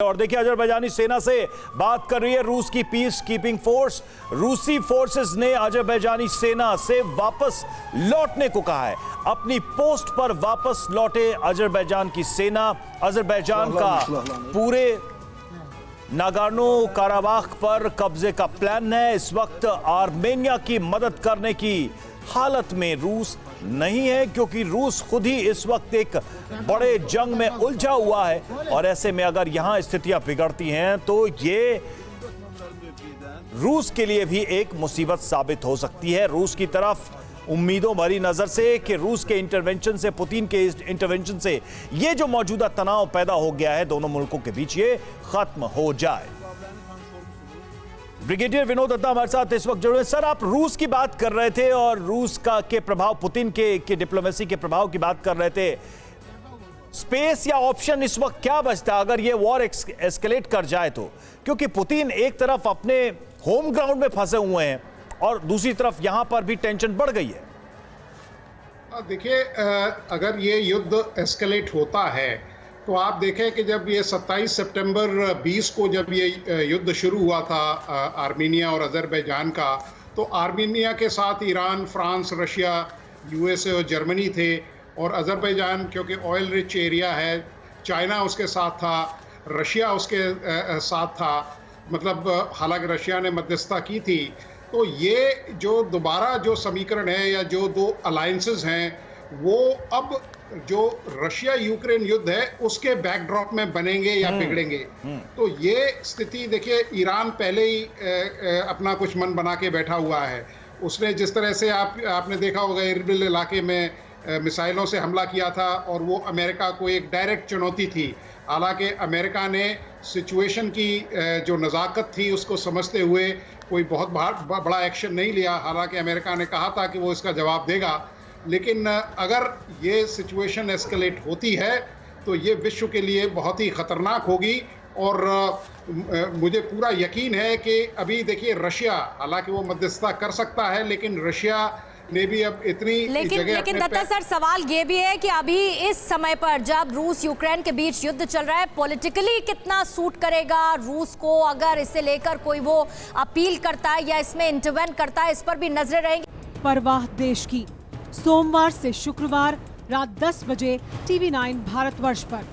और देखिए, अजरबैजानी सेना से बात कर रही है रूस की पीस कीपिंग फोर्स। रूसी फोर्सेस ने अजरबैजानी सेना से वापस लौटने को कहा है। अपनी पोस्ट पर वापस लौटे अजरबैजान की सेना। अजरबैजान का पूरे नागोर्नो काराबाख पर कब्जे का प्लान है। इस वक्त आर्मेनिया की मदद करने की हालत में रूस नहीं है, क्योंकि रूस खुद ही इस वक्त एक बड़े जंग में उलझा हुआ है। और ऐसे में अगर यहां स्थितियां बिगड़ती हैं तो ये रूस के लिए भी एक मुसीबत साबित हो सकती है। रूस की तरफ उम्मीदों भरी नजर से कि रूस के इंटरवेंशन से, पुतिन के इंटरवेंशन से ये जो मौजूदा तनाव पैदा हो गया है दोनों मुल्कों के बीच, ये खत्म हो जाए। ब्रिगेडियर विनोद दत्ता हमारे साथ इस वक्त जुड़े। सर, आप रूस की बात कर रहे थे और रूस के प्रभाव, पुतिन के डिप्लोमेसी के प्रभाव की बात कर रहे थे। स्पेस या ऑप्शन इस वक्त क्या बचता अगर ये वॉर एस्केलेट कर जाए तो? क्योंकि पुतिन एक तरफ अपने होम ग्राउंड में फंसे हुए हैं और दूसरी तरफ यहां पर भी टेंशन बढ़ गई है। देखिए, अगर ये युद्ध एस्केलेट होता है तो आप देखें कि जब ये 27 सितंबर 20 को जब ये युद्ध शुरू हुआ था आर्मेनिया और अजरबैजान का, तो आर्मेनिया के साथ ईरान, फ्रांस, रशिया, यूएसए और जर्मनी थे। और अजरबैजान क्योंकि ऑयल रिच एरिया है, चाइना उसके साथ था, रशिया उसके साथ था। मतलब हालांकि रशिया ने मध्यस्थता की थी। तो ये जो दोबारा जो समीकरण है या जो दो अलायंसेस हैं, वो अब जो रशिया यूक्रेन युद्ध है उसके बैकड्रॉप में बनेंगे या बिगड़ेंगे। तो ये स्थिति देखिए, ईरान पहले ही अपना कुछ मन बना के बैठा हुआ है। उसने जिस तरह से आपने देखा होगा इरबिल इलाके में मिसाइलों से हमला किया था, और वो अमेरिका को एक डायरेक्ट चुनौती थी। हालांकि अमेरिका ने सिचुएशन की जो नज़ाकत थी उसको समझते हुए कोई बहुत बड़ा एक्शन नहीं लिया। हालांकि अमेरिका ने कहा था कि वो इसका जवाब देगा, लेकिन अगर ये सिचुएशन एस्केलेट होती है तो ये विश्व के लिए बहुत ही खतरनाक होगी। और मुझे पूरा यकीन है कि अभी देखिए, रशिया हालांकि वो मध्यस्थता कर सकता है, लेकिन रशिया ने भी अब इतनी लेकिन दत्ता सर, सवाल ये भी है कि अभी इस समय पर जब रूस यूक्रेन के बीच युद्ध चल रहा है, पॉलिटिकली कितना सूट करेगा रूस को अगर इसे लेकर कोई वो अपील करता है या इसमें इंटरवेन करता है, इस पर भी नजरें रहेंगी। परवाह देश की, सोमवार से शुक्रवार रात 10 बजे TV9 भारतवर्ष पर।